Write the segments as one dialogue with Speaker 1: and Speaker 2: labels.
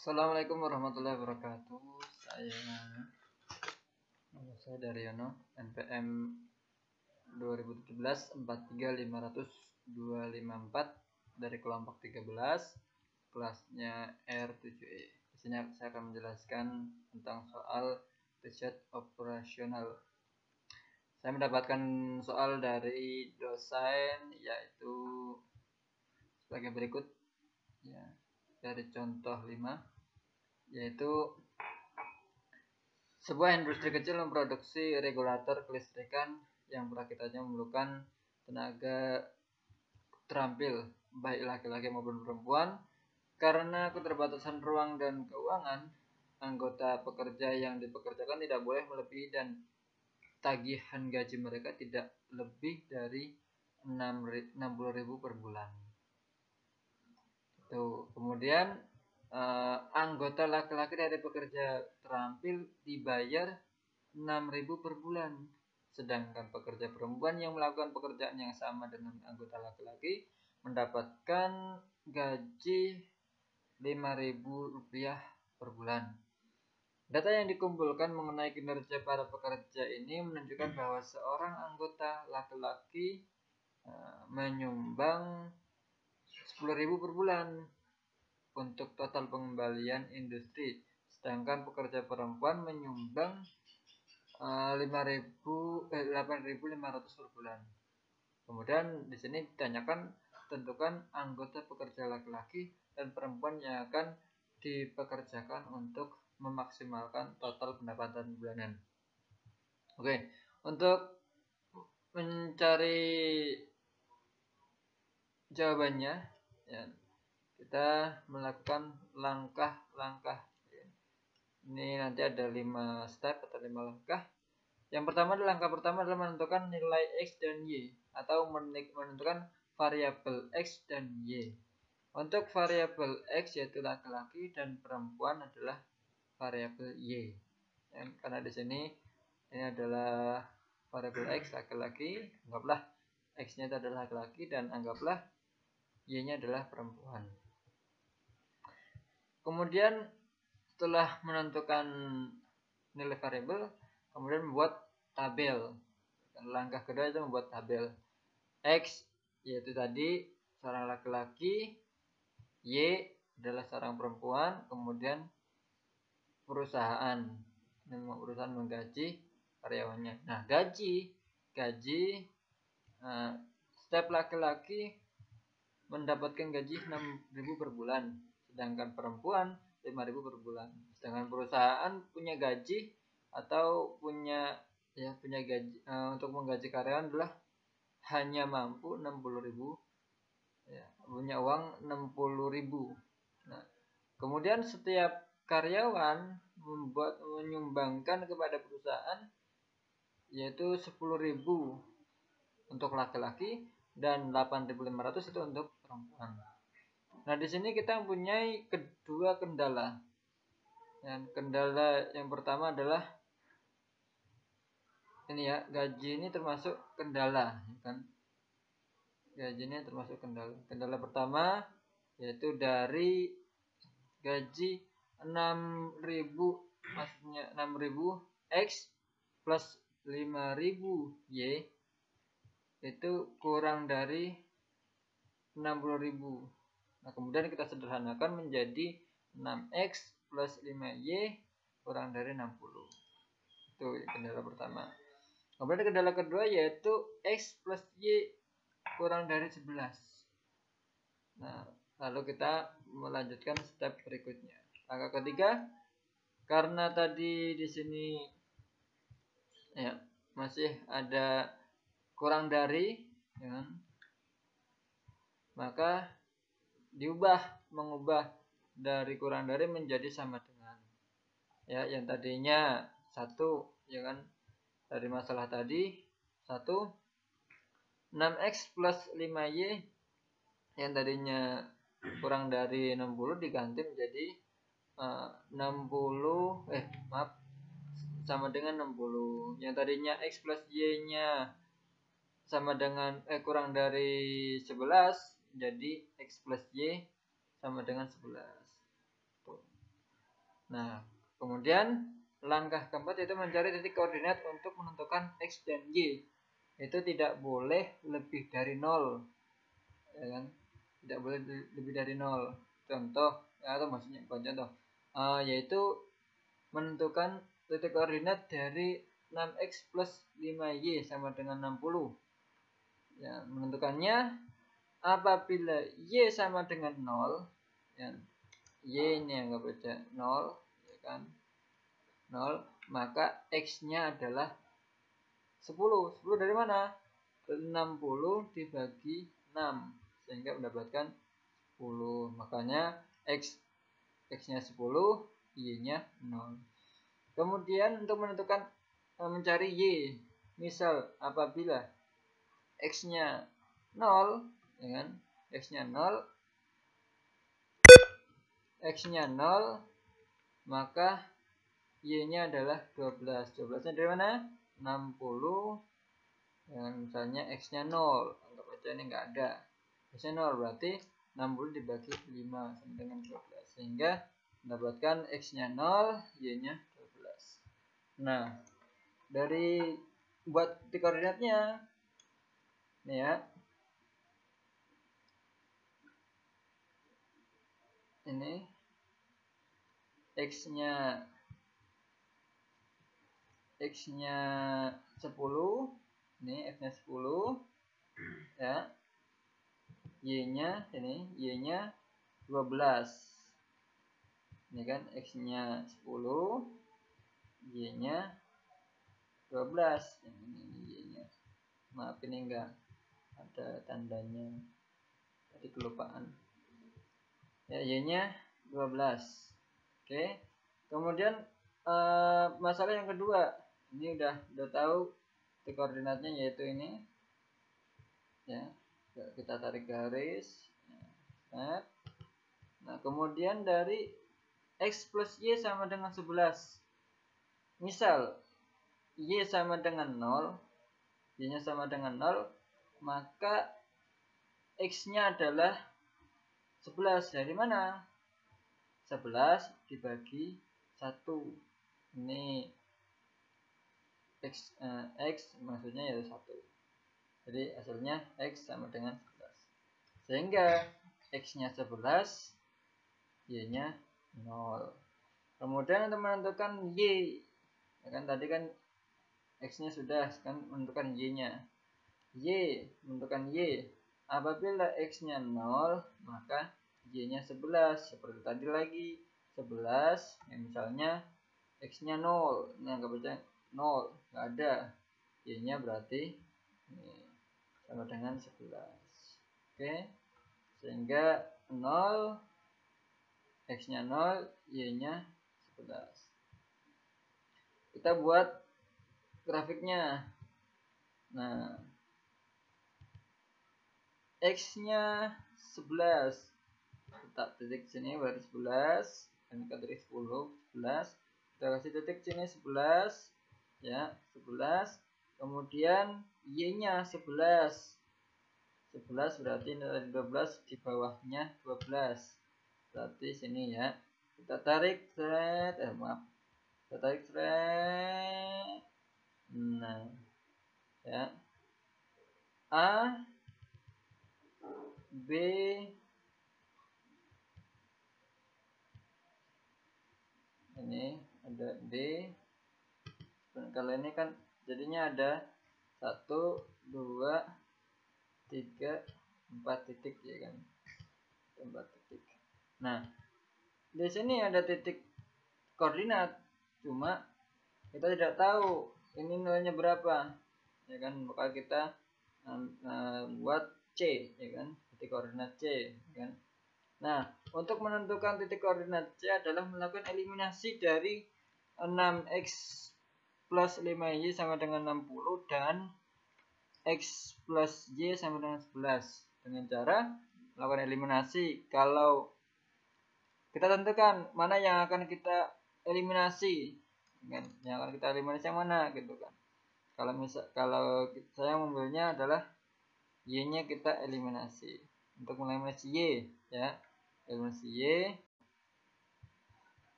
Speaker 1: Assalamualaikum warahmatullahi wabarakatuh. Saya Daryono, NPM 2017 43500-254 dari kelompok 13, kelasnya R7E. Di sini saya akan menjelaskan tentang soal riset operasional. Saya mendapatkan soal dari dosen, yaitu sebagai berikut ya. Dari contoh 5, yaitu sebuah industri kecil memproduksi regulator kelistrikan yang perakitannya memerlukan tenaga terampil baik laki-laki maupun perempuan. Karena keterbatasan ruang dan keuangan, anggota pekerja yang dipekerjakan tidak boleh melebihi dan tagihan gaji mereka tidak lebih dari 60.000 per bulan. Kemudian anggota laki-laki dari pekerja terampil dibayar 6.000 per bulan, sedangkan pekerja perempuan yang melakukan pekerjaan yang sama dengan anggota laki-laki mendapatkan gaji 5.000 rupiah per bulan. Data yang dikumpulkan mengenai kinerja para pekerja ini menunjukkan bahwa seorang anggota laki-laki menyumbang 10.000 per bulan untuk total pengembalian industri, sedangkan pekerja perempuan menyumbang 8.500 per bulan. Kemudian di sini ditanyakan, tentukan anggota pekerja laki-laki dan perempuan yang akan dipekerjakan untuk memaksimalkan total pendapatan bulanan. Oke, untuk mencari jawabannya ya, kita melakukan langkah-langkah. Ini nanti ada 5 step atau 5 langkah. Yang pertama adalah langkah pertama adalah menentukan nilai X dan Y atau menentukan variabel X dan Y. Untuk variabel X yaitu laki-laki dan perempuan adalah variabel Y. Karena di sini ini adalah variabel X laki-laki, anggaplah X-nya itu adalah laki-laki dan anggaplah Y-nya adalah perempuan. Kemudian setelah menentukan nilai variabel, kemudian membuat tabel. Langkah kedua itu membuat tabel. X yaitu tadi seorang laki-laki, Y adalah seorang perempuan, kemudian perusahaan menggaji karyawannya. Nah, gaji setiap laki-laki mendapatkan gaji 6.000 per bulan, sedangkan perempuan 5.000 per bulan. Sedangkan perusahaan punya gaji atau punya gaji untuk menggaji karyawan adalah hanya mampu 60.000 ya, punya uang 60.000. Nah, kemudian setiap karyawan menyumbangkan kepada perusahaan yaitu 10.000 untuk laki-laki dan 8.500 itu untuk perempuan. Nah, di sini kita mempunyai kedua kendala. Dan kendala yang pertama adalah ini ya, gaji ini termasuk kendala, kan? Gaji ini termasuk kendala. Kendala pertama yaitu dari gaji 6.000, maksudnya 6.000 X plus 5.000 Y itu kurang dari 60.000. Nah, kemudian kita sederhanakan menjadi 6X plus 5Y kurang dari 60. Itu kendala pertama. Kemudian kendala kedua yaitu X plus Y kurang dari 11. Nah, lalu kita melanjutkan step berikutnya. Langkah ketiga, karena tadi di sini ya masih ada kurang dari ya, maka mengubah dari kurang dari menjadi sama dengan ya, yang tadinya 1 ya kan, dari masalah tadi 1, 6X plus 5Y yang tadinya kurang dari 60 diganti menjadi sama dengan 60. Yang tadinya X plus Y nya sama dengan kurang dari 11, jadi X plus Y sama dengan 11. Tuh. Nah, kemudian langkah keempat itu mencari titik koordinat untuk menentukan X dan Y. Itu tidak boleh lebih dari 0, ya kan? Tidak boleh lebih dari 0. Contoh, atau maksudnya bukan contoh, yaitu menentukan titik koordinat dari 6X plus 5Y sama dengan 60. Ya, menentukannya apabila Y sama dengan 0, ya, Y ini anggap aja 0, ya kan? 0, maka X-nya adalah 10. 10 dari mana? 60 dibagi 6 sehingga mendapatkan 10. Makanya X-nya 10, Y-nya 0. Kemudian untuk menentukan mencari Y, misal apabila X-nya 0, ya kan? X-nya 0, maka Y-nya adalah 12. 12-nya dari mana? 60. Dan misalnya X-nya 0. Anggap aja ini enggak ada. X-nya 0 berarti 60 dibagi 5 sama dengan 12. Sehingga mendapatkan X-nya 0, Y-nya 12. Nah, dari buat titik koordinatnya nih ya. Ini X-nya 10, ini X-nya 10 ya. Y-nya 12. Ini kan X-nya 10, Y-nya 12. Ini Y-nya. Maaf ini enggak ada tandanya. Tadi kelupaan. Ya, Y-nya 12. Oke. Kemudian masalah yang kedua. Ini udah tahu titik koordinatnya yaitu ini. Ya. Kita tarik garis. Nah, kemudian dari X plus Y sama dengan 11. Misal Y sama dengan 0, Y-nya sama dengan 0, maka X-nya adalah 11. Dari mana? 11 dibagi 1. Ini X maksudnya yaitu 1. Jadi hasilnya X sama dengan 11. Sehingga X-nya 11, Y-nya 0. Kemudian untuk menentukan Y, ya kan tadi kan X-nya sudah, kan menentukan Y-nya. Menentukan Y. Apabila X-nya 0, maka Y-nya 11. Seperti tadi lagi, 11, ya misalnya X-nya 0. Ini anggap aja 0, nggak ada. Y-nya berarti ini, sama dengan 11. Oke. Sehingga 0, X-nya 0, Y-nya 11. Kita buat grafiknya. Nah, X-nya 11. Letak titik sini berarti 11. Dan kita titik 10, 11. Kita kasih titik sini 11. Ya, 11. Kemudian Y-nya 11. 11 berarti dari 12 di bawahnya 12. Berarti sini ya. Kita tarik thread, maaf. Kita tarik thread. Nah, ya. A, B, ini ada D. Kalau ini kan jadinya ada 1, 2, 3, 4 titik ya kan. 4 titik. Nah, di sini ada titik koordinat, cuma kita tidak tahu ini nilainya berapa, ya kan. Maka kita buat C, ya kan, titik koordinat C, ya kan. Nah, untuk menentukan titik koordinat C adalah melakukan eliminasi dari 6X plus 5Y sama dengan 60 dan X plus Y sama dengan 11 dengan cara melakukan eliminasi. Kalau kita tentukan mana yang akan kita eliminasi, kan? Yang akan kita eliminasi yang mana gitu kan. Kalau saya mengambilnya adalah Y-nya kita eliminasi. Untuk mengeliminasi Y, ya. Eliminasi Y.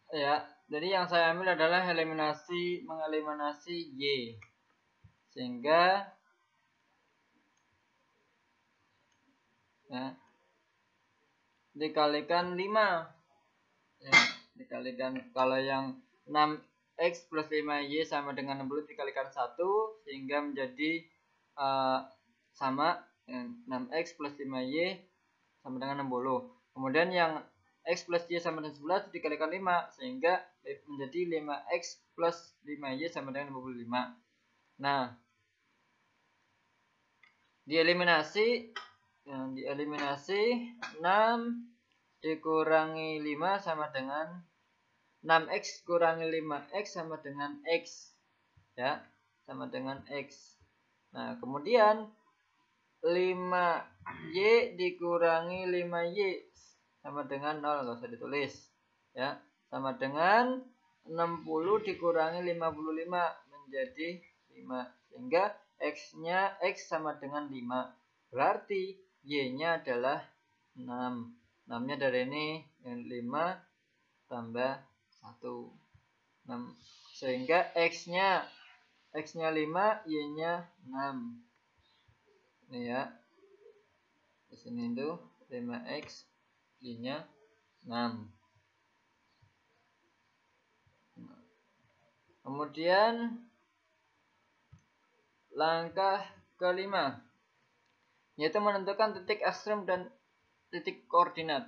Speaker 1: Ya, jadi yang saya ambil adalah mengeliminasi Y, sehingga ya, dikalikan 5 ya, dikalikan, kalau yang 6x plus 5y sama dengan 60 dikalikan 1 sehingga menjadi sama ya, 6x plus 5y sama dengan 60. Kemudian yang x plus y sama dengan 11 dikalikan 5 sehingga menjadi 5x plus 5y sama dengan 55. Nah, dieliminasi 6 dikurangi 5 sama dengan 6x kurangi 5x sama dengan x ya, sama dengan x. Nah, kemudian 5y dikurangi 5y sama dengan 0, enggak usah ditulis ya, sama dengan 60 dikurangi 55 menjadi 5, sehingga x-nya x sama dengan 5. Berarti y-nya adalah 6. 6-nya dari ini yang 5 tambah 1. 6. Sehingga x-nya 5, y-nya 6. Ini ya. Di sini itu 5x, y-nya 6. Kemudian langkah kelima, yaitu menentukan titik ekstrem dan titik koordinat.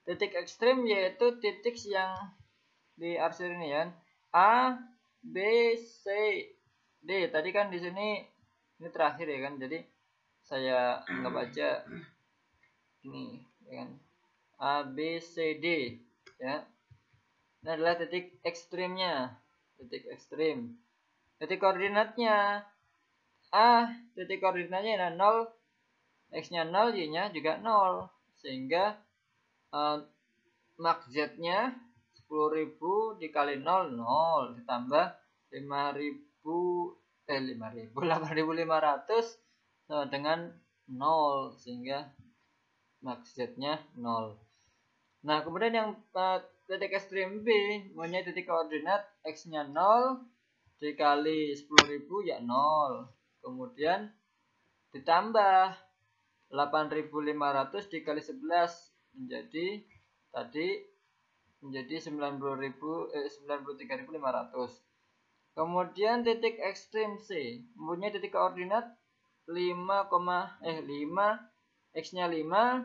Speaker 1: Titik ekstrem yaitu titik yang di arsir ini ya. A, B, C, D. Tadi kan di sini ini terakhir ya kan. Jadi saya anggap aja ini ya kan. A, B, C, D ya. Ini adalah titik ekstrimnya. Titik ekstrim. Titik koordinatnya A, titik koordinatnya adalah 0, x-nya 0, y-nya juga 0. Sehingga max z-nya 10.000 dikali 0, 0 ditambah 8.500 sama dengan 0, sehingga max z-nya 0. Nah, kemudian yang titik ekstrim B mempunyai titik koordinat x-nya 0 dikali 10.000 ya 0. Kemudian ditambah 8.500 dikali 11 menjadi tadi menjadi 93.500. Kemudian titik ekstrim C mempunyai titik koordinat 5, x-nya 5,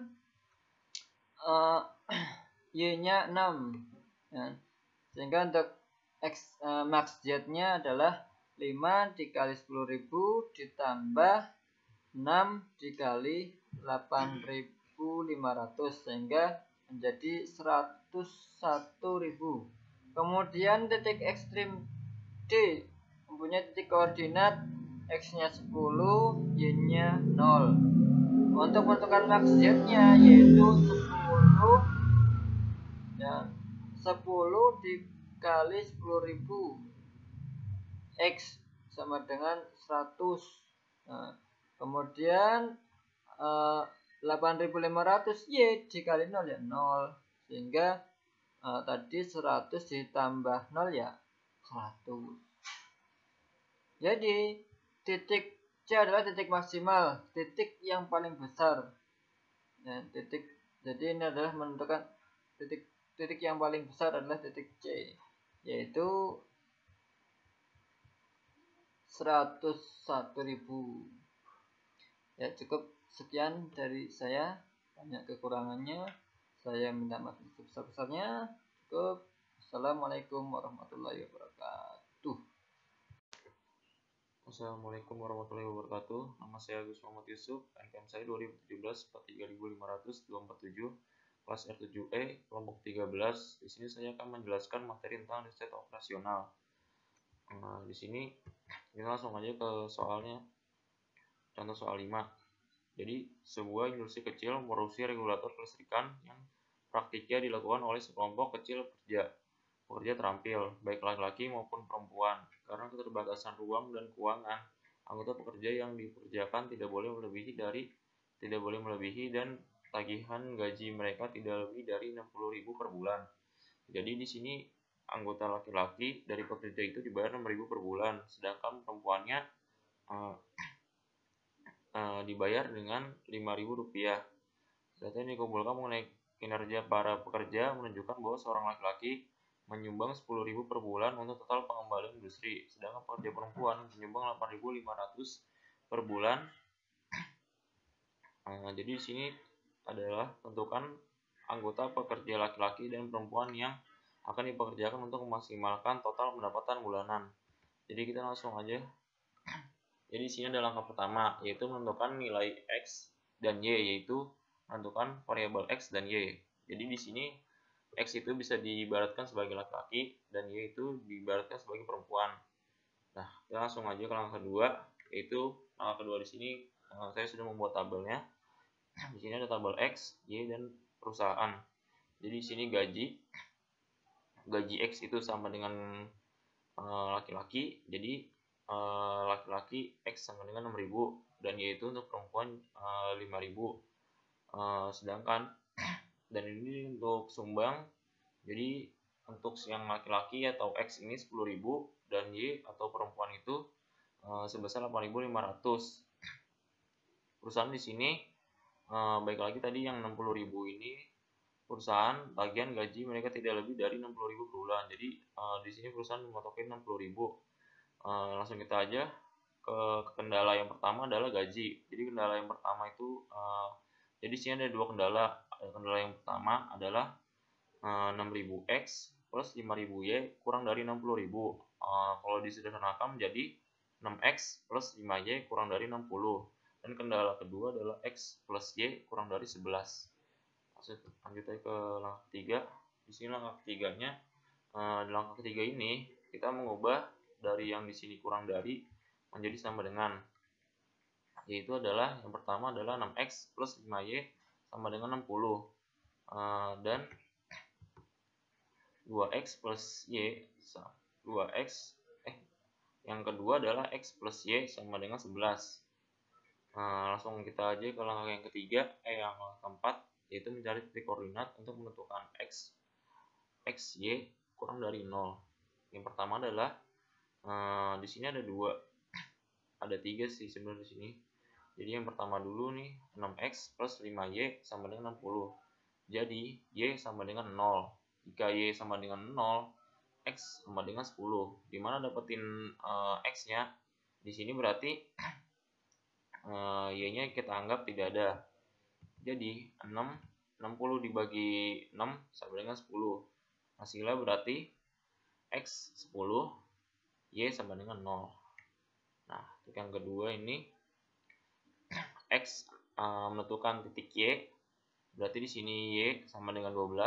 Speaker 1: y-nya 6 ya. Sehingga untuk max z-nya adalah 5 dikali 10.000 ditambah 6 dikali 8.500 sehingga menjadi 101.000. Kemudian titik ekstrim D mempunyai titik koordinat x-nya 10, y-nya 0. Untuk menentukan max z-nya yaitu 10 ya, 10 dikali 10.000 x sama dengan 100. Nah, kemudian 8.500 y dikali 0 ya 0, sehingga tadi 100 ditambah 0 ya 100. Jadi titik C adalah titik maksimal, titik yang paling besar ya, jadi ini adalah menentukan titik yang paling besar adalah titik C, yaitu 101.000. Ya, cukup sekian dari saya. Banyak kekurangannya, saya minta maaf sebesar-besarnya. Cukup. Assalamualaikum warahmatullahi wabarakatuh.
Speaker 2: Assalamualaikum warahmatullahi wabarakatuh. Nama saya Agus Muhammad Yusuf. NPM saya 2017 43500 kelas R7E kelompok 13. Di sini saya akan menjelaskan materi tentang riset operasional. Nah, di sini kita langsung aja ke soalnya. Contoh soal 5. Jadi, sebuah industri kecil memproduksi regulator kelistrikan yang praktiknya dilakukan oleh sekelompok kecil pekerja terampil, baik laki-laki maupun perempuan. Karena keterbatasan ruang dan keuangan, anggota pekerja yang dipekerjakan tidak boleh melebihi dan tagihan gaji mereka tidak lebih dari 60.000 per bulan. Jadi di sini anggota laki-laki dari pekerja itu dibayar 6.000 per bulan, sedangkan perempuannya dibayar dengan 5.000 rupiah. Data yang dikumpulkan mengenai kinerja para pekerja menunjukkan bahwa seorang laki-laki menyumbang 10.000 per bulan untuk total pengembalian industri, sedangkan pekerja perempuan menyumbang 8.500 per bulan. Jadi di sini adalah tentukan anggota pekerja laki-laki dan perempuan yang akan dipekerjakan untuk memaksimalkan total pendapatan bulanan. Jadi kita langsung aja. Jadi di sini ada langkah pertama, yaitu menentukan nilai X dan Y, yaitu menentukan variabel X dan Y. Jadi di sini X itu bisa diibaratkan sebagai laki-laki dan Y itu diibaratkan sebagai perempuan. Nah, kita langsung aja ke langkah kedua, yaitu langkah kedua di sini saya sudah membuat tabelnya. Di sini ada tabel X, Y, dan perusahaan. Jadi di sini gaji X itu sama dengan laki-laki, jadi laki-laki X sama dengan 6.000 dan Y itu untuk perempuan 5.000. Sedangkan dan ini untuk sumbang, jadi untuk yang laki-laki atau X ini 10.000 dan Y atau perempuan itu sebesar 8.500. Perusahaan di sini baik lagi tadi yang 60.000 ini perusahaan bagian gaji mereka tidak lebih dari 60.000 per bulan. Jadi di sini perusahaan mematokin 60.000. Langsung kita aja ke kendala yang pertama adalah gaji. Jadi kendala yang pertama itu jadi di sini ada dua kendala. Kendala yang pertama adalah 6.000 X plus 5.000 Y kurang dari 60.000. Kalau disederhanakan menjadi 6X plus 5Y kurang dari 60. Dan kendala kedua adalah X plus Y kurang dari 11. Lanjut aja ke langkah ketiga. Di sini langkah ketiganya, di langkah ketiga ini kita mengubah dari yang di sini kurang dari menjadi sama dengan, yaitu adalah yang pertama adalah 6X plus 5Y sama dengan 60, dan 2X plus Y 2X yang kedua adalah X plus Y sama dengan 11. Langsung kita aja ke langkah yang ketiga, yang keempat, yaitu mencari titik koordinat untuk menentukan X, Y kurang dari 0. Yang pertama adalah di sini ada tiga sih sebenarnya di sini. Jadi yang pertama dulu nih, 6X plus 5Y sama dengan 60. Jadi Y sama dengan 0. Jika Y sama dengan 0, X sama dengan 10. Dimana dapetin X-nya? Di sini berarti Y-nya kita anggap tidak ada. Jadi 60 dibagi 6 sama dengan 10. Hasilnya berarti X 10, Y sama dengan 0. Nah, untuk yang kedua ini X menentukan titik Y. Berarti di sini Y sama dengan 12,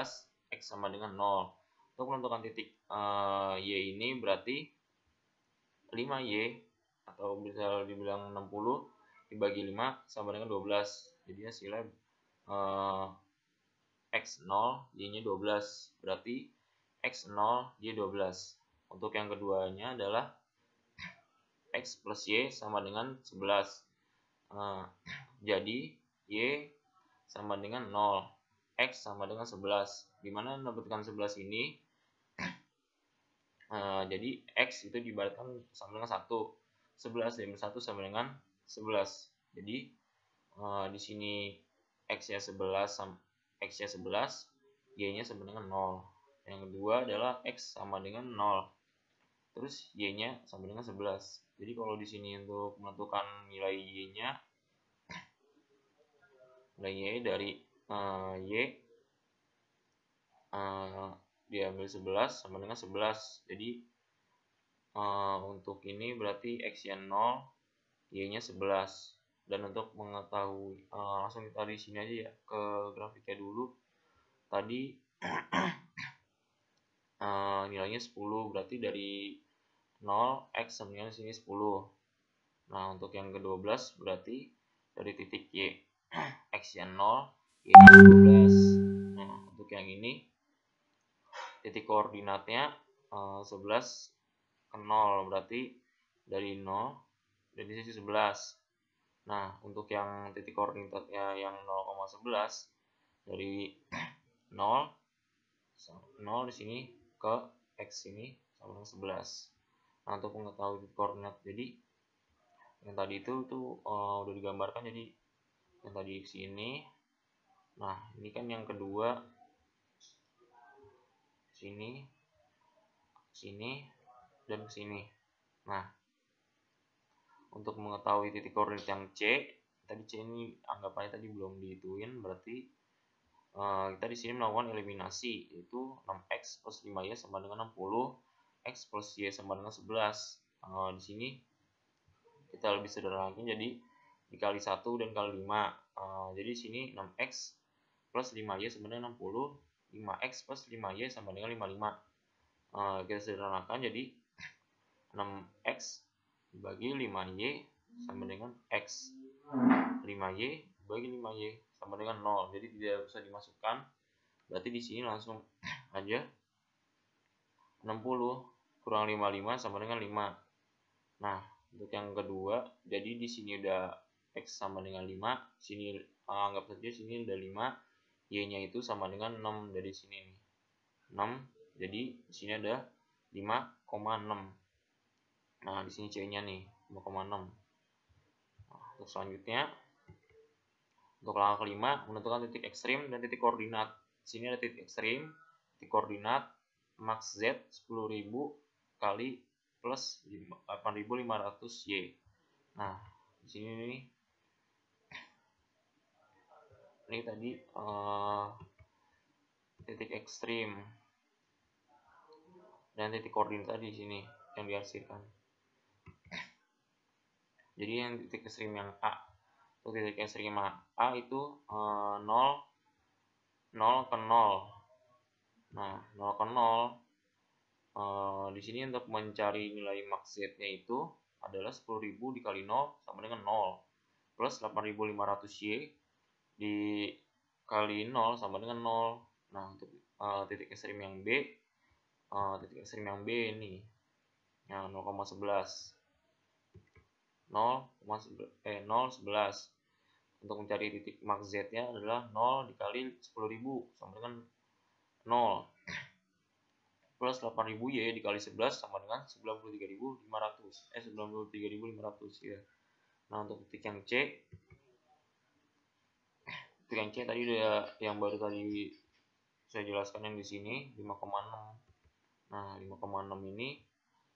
Speaker 2: X sama dengan 0. Untuk menentukan titik Y ini berarti 5Y atau bisa dibilang 60 dibagi 5 sama dengan 12. Jadi hasilnya X0, Y-nya 12. Berarti X0, Y 12. Untuk yang keduanya adalah X plus Y sama dengan 11. Jadi Y sama dengan 0, X sama dengan 11. Dimana mendapatkan 11 ini? Jadi X itu diibaratkan sama dengan 1. 11 diambil 1 sama dengan 11. Jadi di sini X-nya 11, Y-nya sama dengan 0. Yang kedua adalah X sama dengan 0. Terus Y-nya sama dengan 11. Jadi kalau di sini untuk menentukan nilai Y-nya, nilai Y dari Y diambil 11 sama dengan 11. Jadi untuk ini berarti X-nya 0, Y-nya 11. Dan untuk mengetahui langsung kita di sini aja ya ke grafiknya dulu. Tadi nilainya 10, berarti dari 0 X sama dengan sini 10. Nah, untuk yang ke-12 berarti dari titik Y X-nya 0, Y-nya 12. Nah, untuk yang ini titik koordinatnya 11 ke 0, berarti dari 0 dari sisi 11. Nah, untuk yang titik koordinatnya yang 0,11 dari 0 di sini ke X ini sama dengan 11. Nah, untuk mengetahui titik koordinat, jadi yang tadi itu tuh udah digambarkan. Jadi yang tadi sini, nah ini kan yang kedua sini, sini, dan sini. Nah, untuk mengetahui titik koordinat yang C, tadi C ini anggapannya tadi belum dihituin, berarti kita di sini melakukan eliminasi, yaitu 6x plus 5y sama dengan 60, x plus y sama dengan 11. Di sini kita lebih sederhanakan, jadi dikali 1 dan kali 5. Jadi di sini 6x plus 5y sama dengan 60, 5x plus 5y sama dengan 55. Kita sederhanakan, jadi 6x dibagi 5y sama dengan x. 5y bagi 5y sama dengan 0. Jadi tidak usah dimasukkan. Berarti di sini langsung aja 60 kurang 55 sama dengan 5. Nah, untuk yang kedua, jadi di sini udah x sama dengan 5, sini anggap saja sini udah 5, y-nya itu sama dengan 6 dari sini nih. 6. Jadi di sini ada 5,6. Nah, di sini C-nya nih 5,6. Nah, untuk selanjutnya, untuk langkah kelima, menentukan titik ekstrim dan titik koordinat. Di sini ada titik ekstrim, titik koordinat max Z 10.000 kali plus 8.500 Y. Nah, di sini nih, ini tadi titik ekstrim dan titik koordinat tadi di sini yang dihasilkan. Jadi yang titik ekstrim yang A, untuk titik ekstrim A itu 0 ke 0. Nah, 0 ke 0 di sini untuk mencari nilai max Z-nya itu adalah 10.000 dikali 0 sama dengan 0 plus 8.500 Y dikali 0 sama dengan 0. Nah, untuk titik ekstrim yang B, titik ekstrim yang B ini yang 0,11 0,11. Untuk mencari titik max Z-nya adalah 0 dikali 10.000 sama dengan 0 plus 8.000 Y dikali 11 sama dengan 93.500 ya. Nah, untuk titik yang C, titik yang C tadi udah yang baru tadi saya jelaskan yang di sini 5,6. Nah, 5,6 ini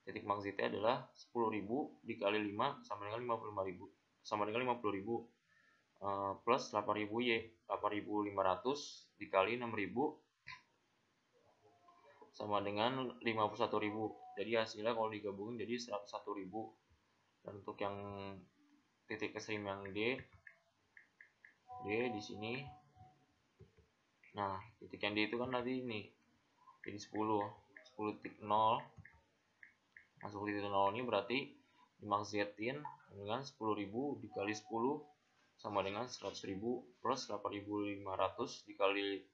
Speaker 2: titik max Z-nya adalah 10.000 dikali 5 sama dengan 55.000 sama dengan 50.000 plus 8.000 Y, 8.500 dikali 6.000 sama dengan 51.000. Jadi hasilnya kalau digabungin jadi 101.000. Dan untuk yang titik ekstrim yang D di sini. Nah, titik yang D itu kan tadi ini. Jadi 10.0. Masuk titik 0 ini berarti max Z-in dengan 10.000 dikali 10 sama dengan 100.000 plus 8.500 dikali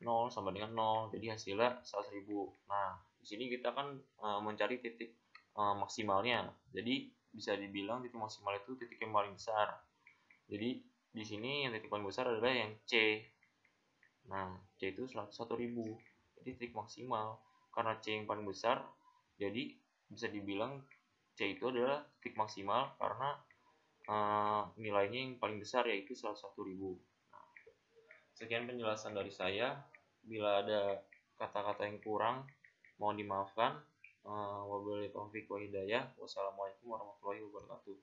Speaker 2: 0 sama dengan 0. Jadi hasilnya 100.000. Nah, di sini kita kan mencari titik maksimalnya. Jadi bisa dibilang titik maksimal itu titik yang paling besar. Jadi di sini yang titik paling besar adalah yang C. Nah, C itu 101.000. Jadi titik maksimal. Karena C yang paling besar, jadi bisa dibilang C itu adalah titik maksimal karena nilainya yang paling besar yaitu 101.000. Nah, sekian penjelasan dari saya. Bila ada kata-kata yang kurang, mohon dimaafkan. Wabillahi taufiq wa hidayah. Wassalamualaikum warahmatullahi wabarakatuh.